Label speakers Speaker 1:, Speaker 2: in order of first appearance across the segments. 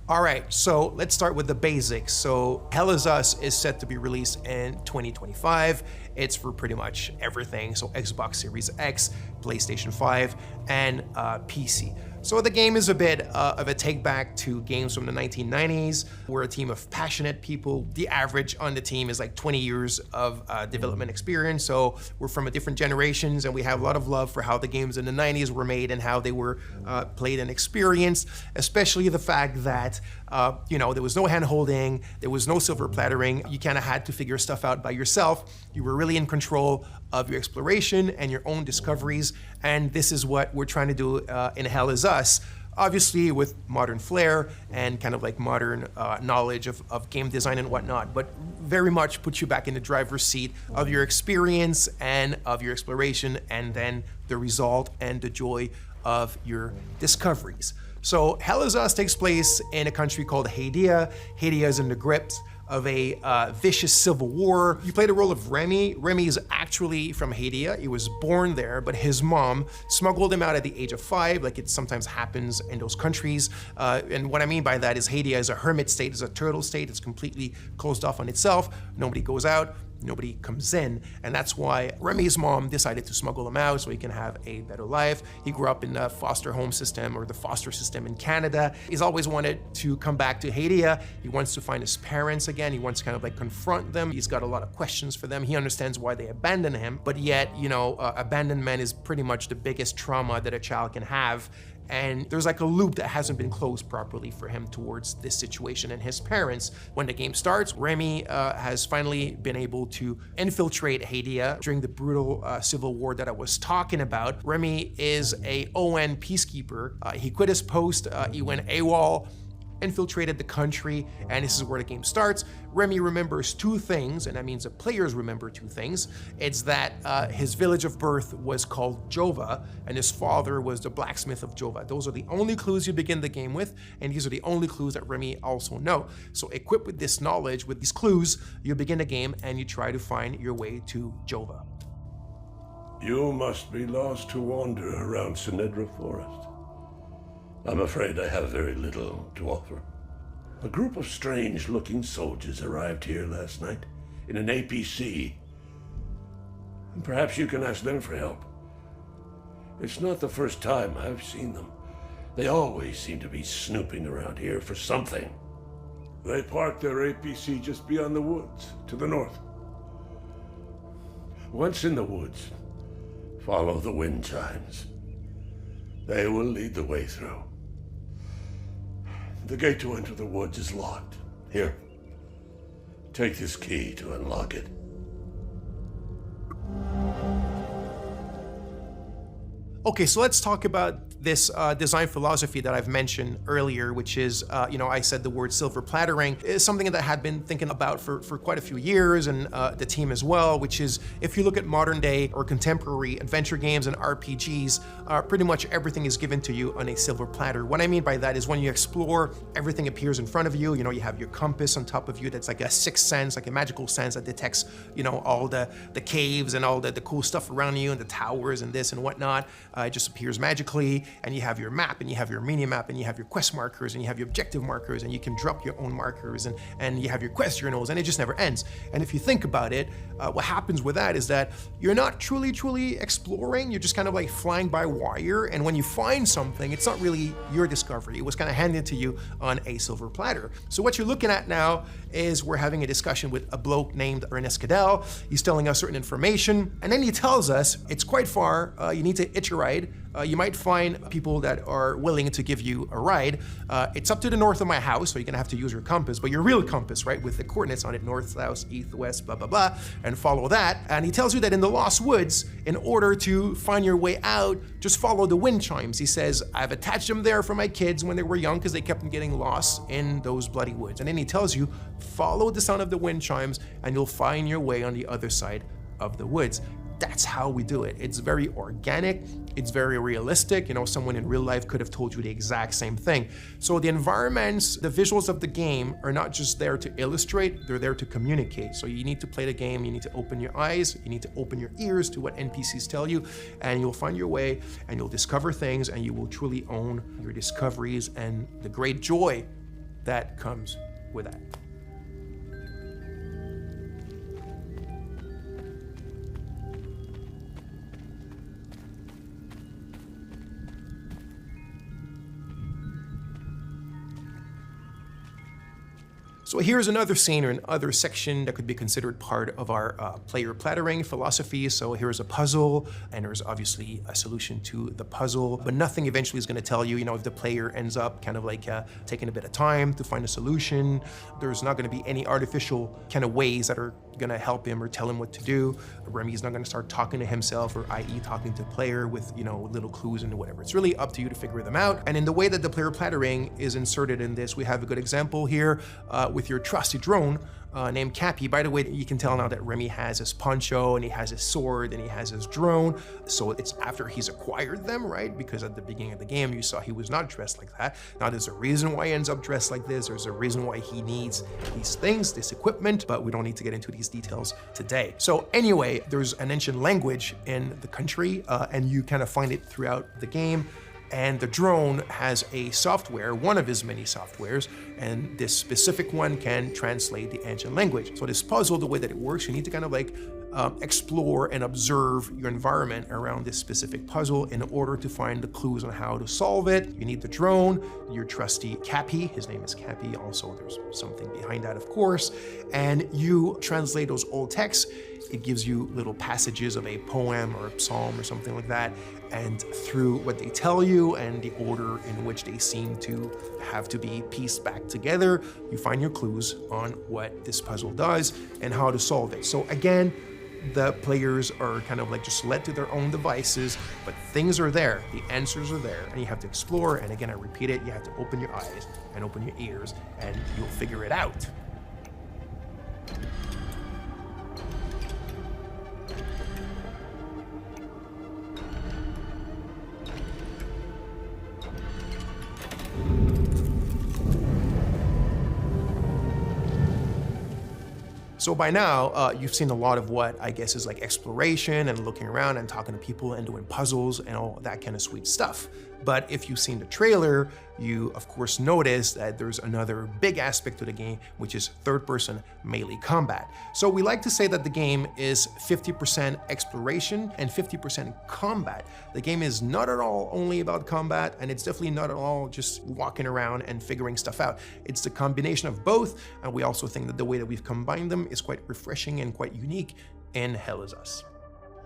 Speaker 1: All right, so let's start with the basics. So Hell is Us is set to be released in 2025. It's for pretty much everything. So Xbox Series X, PlayStation 5, and PC. So the game is a bit of a take back to games from the 1990s. We're a team of passionate people. The average on the team is like 20 years of development experience. So we're from different generations and we have a lot of love for how the games in the 90s were made and how they were played and experienced, especially the fact that there was no hand holding, there was no silver plattering. You kind of had to figure stuff out by yourself. You were really in control of your exploration and your own discoveries. And this is what we're trying to do in Hell is Us. Obviously with modern flair and kind of like modern knowledge of game design and whatnot, but very much put you back in the driver's seat of your experience and of your exploration, and then the result and the joy of your discoveries. So Hell is Us takes place in a country called Hadia. Hadia is in the grips of a vicious civil war. You play the role of Remy. Remy is actually from Hadia. He was born there, but his mom smuggled him out at the age of 5, like it sometimes happens in those countries. And what I mean by that is Hadia is a hermit state, is a turtle state. It's completely closed off on itself. Nobody goes out, nobody comes in. And that's why Remy's mom decided to smuggle him out so he can have a better life. He grew up in the foster home system, or the foster system in Canada. He's always wanted to come back to Hadia. He wants to find his parents again. He wants to kind of like confront them. He's got a lot of questions for them. He understands why they abandoned him, but yet, abandonment is pretty much the biggest trauma that a child can have. And there's like a loop that hasn't been closed properly for him towards this situation and his parents. When the game starts, Remy has finally been able to infiltrate Hadia during the brutal civil war that I was talking about. Remy is a ON peacekeeper. He quit his post, he went AWOL, infiltrated the country, and this is where the game starts. Remy remembers 2 things, and that means the players remember 2 things. It's that his village of birth was called Jova, and his father was the blacksmith of Jova. Those are the only clues you begin the game with, and these are the only clues that Remy also know. So equipped with this knowledge, with these clues, you begin the game and you try to find your way to Jova.
Speaker 2: You must be lost to wander around Sinedra Forest. I'm afraid I have very little to offer. A group of strange-looking soldiers arrived here last night in an APC. And perhaps you can ask them for help. It's not the first time I've seen them. They always seem to be snooping around here for something. They parked their APC just beyond the woods, to the north. Once in the woods, follow the wind chimes. They will lead the way through. The gate to enter the woods is locked. Here, take this key to unlock it.
Speaker 1: Okay, so let's talk about this design philosophy that I've mentioned earlier, which is, I said the word silver plattering, is something that I had been thinking about for quite a few years, and the team as well, which is, if you look at modern day or contemporary adventure games and RPGs, pretty much everything is given to you on a silver platter. What I mean by that is when you explore, everything appears in front of you. You have your compass on top of you that's like a sixth sense, like a magical sense that detects, all the caves and all the cool stuff around you and the towers and this and whatnot. It just appears magically, and you have your map, and you have your mini map, and you have your quest markers, and you have your objective markers, and you can drop your own markers, and you have your quest journals, and it just never ends. And if you think about it, what happens with that is that you're not truly exploring. You're just kind of like flying by wire, and when you find something, it's not really your discovery. It was kind of handed to you on a silver platter. So what you're looking at now is we're having a discussion with a bloke named Ernest Cadell. He's telling us certain information, and then he tells us it's quite far. You need to hitch a ride. You might find people that are willing to give you a ride. It's up to the north of my house, so you're gonna have to use your compass, but your real compass, right, with the coordinates on it, north, south, east, west, blah, blah, blah, and follow that. And he tells you that in the Lost Woods, in order to find your way out, just follow the wind chimes. He says, I've attached them there for my kids when they were young because they kept on getting lost in those bloody woods. And then he tells you, follow the sound of the wind chimes and you'll find your way on the other side of the woods. That's how we do it. It's very organic, it's very realistic. Someone in real life could have told you the exact same thing. So the environments, the visuals of the game are not just there to illustrate, they're there to communicate. So you need to play the game, you need to open your eyes, you need to open your ears to what NPCs tell you, and you'll find your way, and you'll discover things, and you will truly own your discoveries and the great joy that comes with that. So here's another scene or another section that could be considered part of our player plattering philosophy. So here's a puzzle, and there's obviously a solution to the puzzle, but nothing eventually is going to tell you, if the player ends up kind of like taking a bit of time to find a solution. There's not going to be any artificial kind of ways that are going to help him or tell him what to do. Remy's not going to start talking to himself, or i.e. talking to the player with, little clues and whatever. It's really up to you to figure them out. And in the way that the player plattering is inserted in this, we have a good example here with your trusty drone named Cappy. By the way, you can tell now that Remy has his poncho and he has his sword and he has his drone. So it's after he's acquired them, right? Because at the beginning of the game, you saw he was not dressed like that. Now there's a reason why he ends up dressed like this. There's a reason why he needs these things, this equipment, but we don't need to get into these details today. So anyway, there's an ancient language in the country and you kind of find it throughout the game. And the drone has a software, one of his many softwares, and this specific one can translate the ancient language. So this puzzle, the way that it works, you need to kind of like explore and observe your environment around this specific puzzle in order to find the clues on how to solve it. You need the drone, your trusty Cappy, his name is Cappy, also there's something behind that of course, and you translate those old texts. It gives you little passages of a poem or a psalm or something like that, and through what they tell you and the order in which they seem to have to be pieced back together, you find your clues on what this puzzle does and how to solve it. So again, the players are kind of like just led to their own devices, but things are there, the answers are there, and you have to explore. And again, I repeat it, you have to open your eyes and open your ears, and you'll figure it out. So by now, you've seen a lot of what I guess is like exploration and looking around and talking to people and doing puzzles and all that kind of sweet stuff. But if you've seen the trailer, you of course notice that there's another big aspect to the game, which is third-person melee combat. So we like to say that the game is 50% exploration and 50% combat. The game is not at all only about combat, and it's definitely not at all just walking around and figuring stuff out. It's the combination of both, and we also think that the way that we've combined them is quite refreshing and quite unique in Hell Is Us.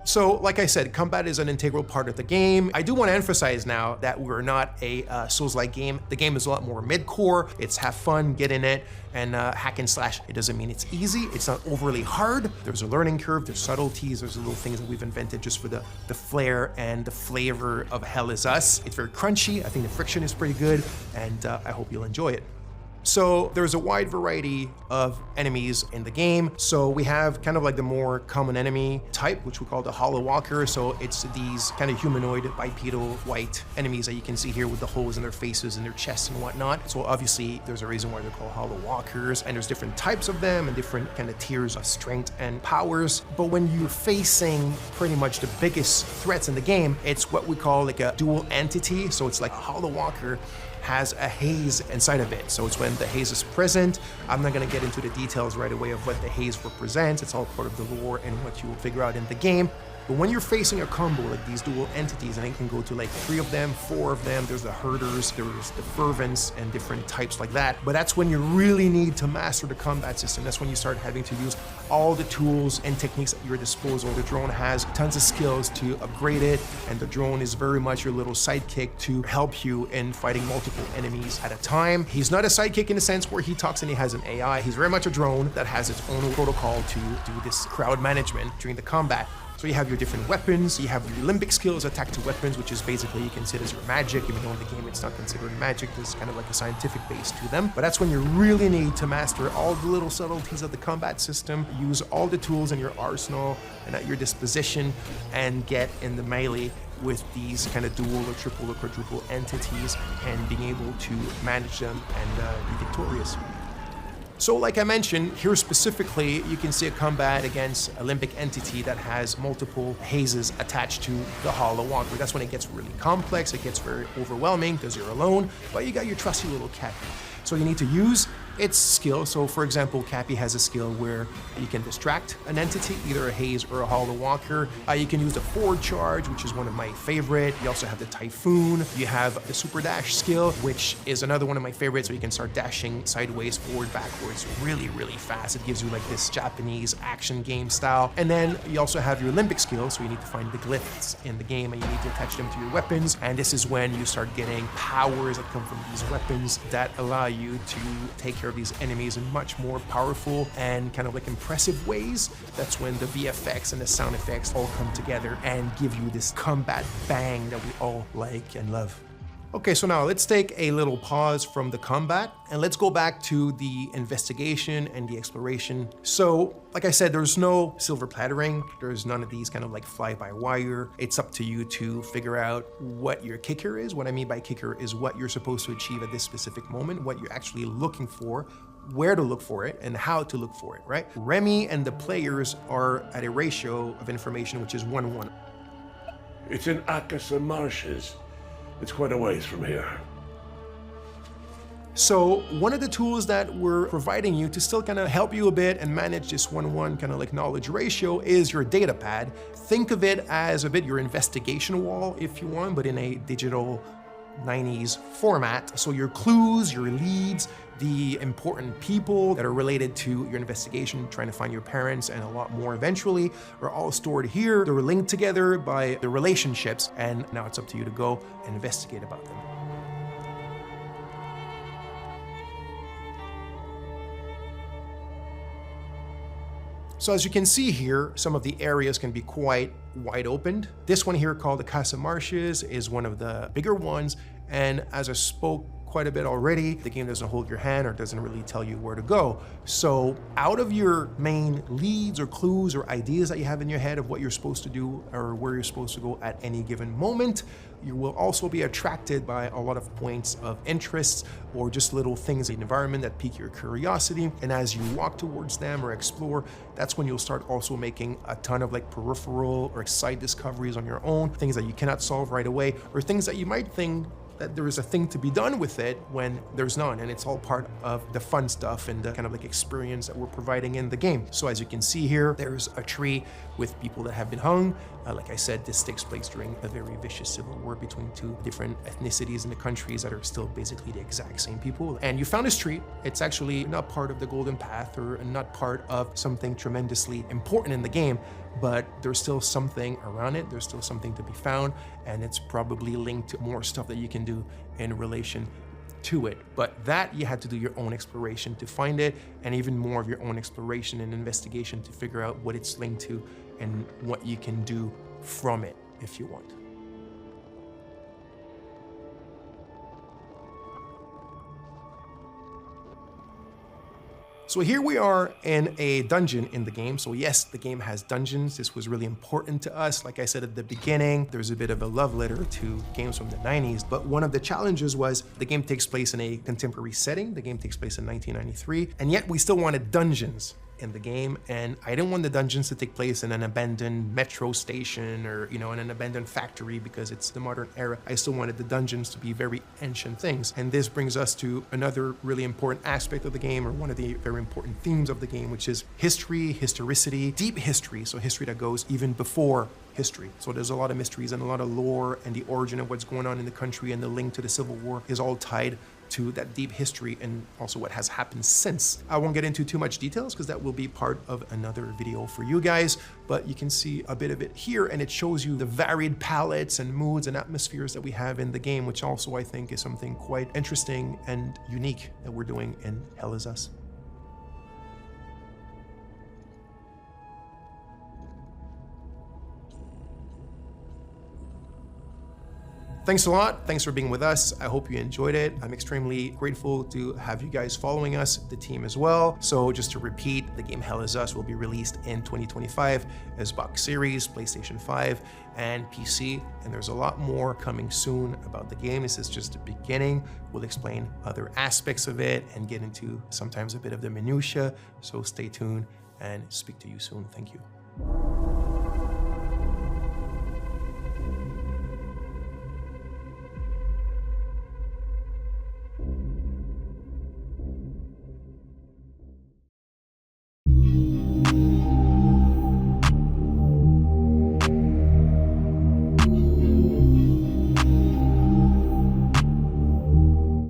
Speaker 1: So, like I said, combat is an integral part of the game. I do want to emphasize now that we're not a Souls-like game. The game is a lot more mid-core. It's have fun, get in it, and hack and slash. It doesn't mean it's easy. It's not overly hard. There's a learning curve. There's subtleties. There's little things that we've invented just for the flair and the flavor of Hell Is Us. It's very crunchy. I think the friction is pretty good, and I hope you'll enjoy it. So there's a wide variety of enemies in the game. So we have kind of like the more common enemy type, which we call the Hollow Walker. So it's these kind of humanoid, bipedal, white enemies that you can see here with the holes in their faces and their chests and whatnot. So obviously there's a reason why they're called Hollow Walkers, and there's different types of them and different kind of tiers of strength and powers. But when you're facing pretty much the biggest threats in the game, it's what we call like a dual entity. So it's like a Hollow Walker has a haze inside of it. So it's when the haze is present. I'm not gonna get into the details right away of what the haze represents. It's all part of the lore and what you will figure out in the game. But when you're facing a combo like these dual entities, and it can go to like 3 of them, 4 of them, there's the herders, there's the fervents, and different types like that. But that's when you really need to master the combat system. That's when you start having to use all the tools and techniques at your disposal. The drone has tons of skills to upgrade it, and the drone is very much your little sidekick to help you in fighting multiple enemies at a time. He's not a sidekick in the sense where he talks and he has an AI. He's very much a drone that has its own protocol to do this crowd management during the combat. So you have your different weapons, you have your limbic skills, attack to weapons, which is basically you consider as your magic, even though in the game it's not considered magic, there's kind of like a scientific base to them. But that's when you really need to master all the little subtleties of the combat system, use all the tools in your arsenal and at your disposition, and get in the melee with these kind of dual or triple or quadruple entities and being able to manage them and be victorious. So like I mentioned, here specifically, you can see a combat against a limbic entity that has multiple hazes attached to the Hollow Walker. That's when it gets really complex, it gets very overwhelming because you're alone, but you got your trusty little Cappy. So you need to use its skill. So for example, Cappy has a skill where you can distract an entity, either a haze or a Hollow Walker. You can use the forward charge, which is one of my favorite. You also have the Typhoon. You have the super dash skill, which is another one of my favorites, so you can start dashing sideways, forward, backwards, really, really fast. It gives you like this Japanese action game style. And then you also have your limbic skill, so you need to find the glyphs in the game and you need to attach them to your weapons. And this is when you start getting powers that come from these weapons that allow you to take care of these enemies in much more powerful and kind of like impressive ways. That's when the VFX and the sound effects all come together and give you this combat bang that we all like and love. Okay, so now let's take a little pause from the combat and let's go back to the investigation and the exploration. So, like I said, there's no silver plattering. There's none of these kind of like fly-by-wire. It's up to you to figure out what your kicker is. What I mean by kicker is what you're supposed to achieve at this specific moment, what you're actually looking for, where to look for it, and how to look for it, right? Remy and the players are at a ratio of information which is 1-1.
Speaker 2: It's in Akasa Marshes. It's quite a ways from here.
Speaker 1: So one of the tools that we're providing you to still kind of help you a bit and manage this 1-1 kind of like knowledge ratio is your data pad. Think of it as a bit your investigation wall, if you want, but in a digital 90s format. So your clues, your leads, the important people that are related to your investigation, trying to find your parents and a lot more eventually, are all stored here. They're linked together by the relationships, and now it's up to you to go and investigate about them. So as you can see here, some of the areas can be quite wide opened. This one here called the Casa Marshes is one of the bigger ones. And as I spoke quite a bit already, the game doesn't hold your hand or doesn't really tell you where to go. So out of your main leads or clues or ideas that you have in your head of what you're supposed to do or where you're supposed to go at any given moment, you will also be attracted by a lot of points of interest or just little things in the environment that pique your curiosity. And as you walk towards them or explore, that's when you'll start also making a ton of like peripheral or side discoveries on your own, things that you cannot solve right away, or things that you might think that there is a thing to be done with it when there's none, and it's all part of the fun stuff and the kind of like experience that we're providing in the game. So as you can see here, there's a tree with people that have been hung. Like I said, this takes place during a very vicious civil war between two different ethnicities in the countries that are still basically the exact same people. And you found this tree. It's actually not part of the Golden Path or not part of something tremendously important in the game, but there's still something around it. There's still something to be found, and it's probably linked to more stuff that you can do in relation to it. But that you had to do your own exploration to find it, and even more of your own exploration and investigation to figure out what it's linked to and what you can do from it if you want. So here we are in a dungeon in the game. So yes, the game has dungeons. This was really important to us. Like I said at the beginning, there's a bit of a love letter to games from the 90s, but one of the challenges was the game takes place in a contemporary setting. The game takes place in 1993, and yet we still wanted dungeons in the game, and I didn't want the dungeons to take place in an abandoned metro station or, in an abandoned factory because it's the modern era. I still wanted the dungeons to be very ancient things. And this brings us to another really important aspect of the game, or one of the very important themes of the game, which is history, historicity, deep history. So history that goes even before history. So there's a lot of mysteries and a lot of lore, and the origin of what's going on in the country and the link to the Civil War is all tied to that deep history and also what has happened since. I won't get into too much details because that will be part of another video for you guys, but you can see a bit of it here, and it shows you the varied palettes and moods and atmospheres that we have in the game, which also I think is something quite interesting and unique that we're doing in Hell Is Us. Thanks a lot. Thanks for being with us. I hope you enjoyed it. I'm extremely grateful to have you guys following us, the team as well. So just to repeat, the game Hell Is Us will be released in 2025 as Xbox Series, PlayStation 5, and PC. And there's a lot more coming soon about the game. This is just the beginning. We'll explain other aspects of it and get into sometimes a bit of the minutia. So stay tuned and speak to you soon. Thank you.